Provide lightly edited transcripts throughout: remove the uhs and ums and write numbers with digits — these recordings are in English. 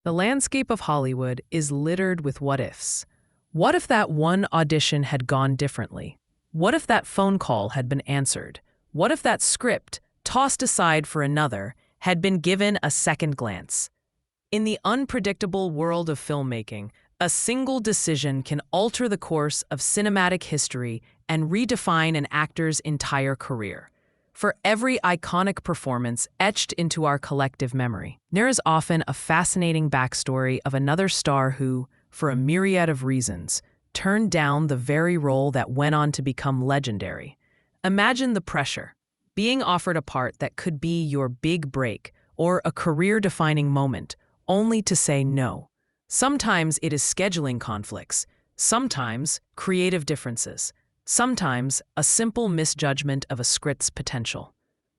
The landscape of Hollywood is littered with what-ifs. What if that one audition had gone differently? What if that phone call had been answered? What if that script, tossed aside for another, had been given a second glance? In the unpredictable world of filmmaking, a single decision can alter the course of cinematic history and redefine an actor's entire career. For every iconic performance etched into our collective memory, there is often a fascinating backstory of another star who, for a myriad of reasons, turned down the very role that went on to become legendary. Imagine the pressure, being offered a part that could be your big break or a career-defining moment, only to say no. Sometimes it is scheduling conflicts, sometimes creative differences, sometimes a simple misjudgment of a script's potential.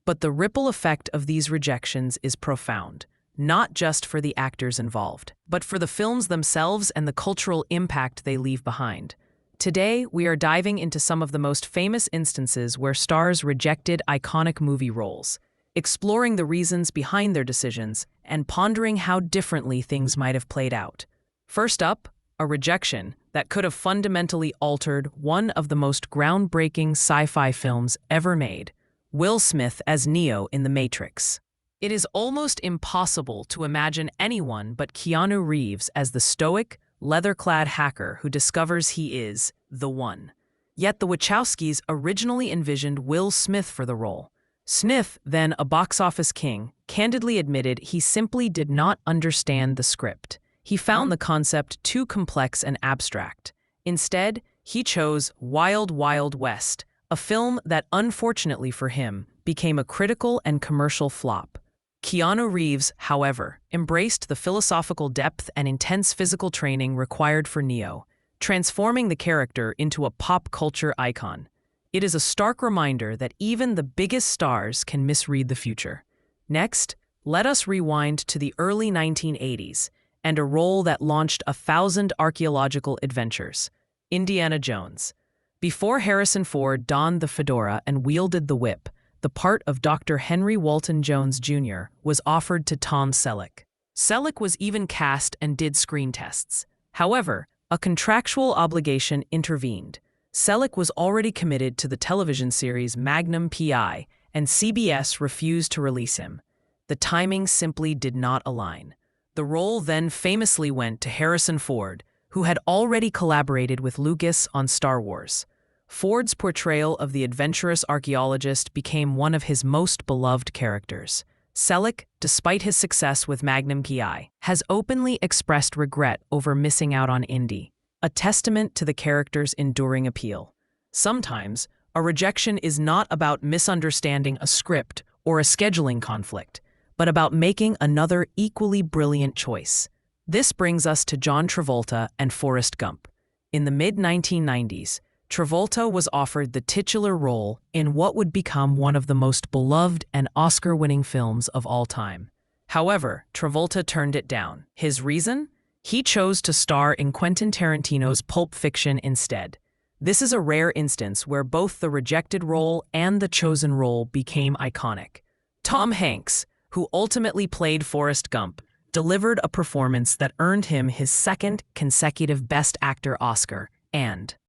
But the ripple effect of these rejections is profound, not just for the actors involved, but for the films themselves and the cultural impact they leave behind. Today, we are diving into some of the most famous instances where stars rejected iconic movie roles, exploring the reasons behind their decisions and pondering how differently things might have played out. First up, a rejection that could have fundamentally altered one of the most groundbreaking sci-fi films ever made, Will Smith as Neo in The Matrix. It is almost impossible to imagine anyone but Keanu Reeves as the stoic, leather-clad hacker who discovers he is the one. Yet the Wachowskis originally envisioned Will Smith for the role. Smith, then a box office king, candidly admitted he simply did not understand the script. He found the concept too complex and abstract. Instead, he chose Wild Wild West, a film that, unfortunately for him, became a critical and commercial flop. Keanu Reeves, however, embraced the philosophical depth and intense physical training required for Neo, transforming the character into a pop culture icon. It is a stark reminder that even the biggest stars can misread the future. Next, let us rewind to the early 1980s and a role that launched 1,000 archaeological adventures: Indiana Jones. Before Harrison Ford donned the fedora and wielded the whip, the part of Dr. Henry Walton Jones Jr. was offered to Tom Selleck. Selleck was even cast and did screen tests. However, a contractual obligation intervened. Selleck was already committed to the television series Magnum P.I., and CBS refused to release him. The timing simply did not align. The role then famously went to Harrison Ford, who had already collaborated with Lucas on Star Wars. Ford's portrayal of the adventurous archaeologist became one of his most beloved characters. Selleck, despite his success with Magnum P.I., has openly expressed regret over missing out on Indy, a testament to the character's enduring appeal. Sometimes, a rejection is not about misunderstanding a script or a scheduling conflict, but about making another equally brilliant choice. This brings us to John Travolta and Forrest Gump. In the mid-1990s, Travolta was offered the titular role in what would become one of the most beloved and Oscar-winning films of all time. However, Travolta turned it down. His reason? He chose to star in Quentin Tarantino's Pulp Fiction instead. This is a rare instance where both the rejected role and the chosen role became iconic. Tom Hanks, who ultimately played Forrest Gump, delivered a performance that earned him his second consecutive Best Actor Oscar and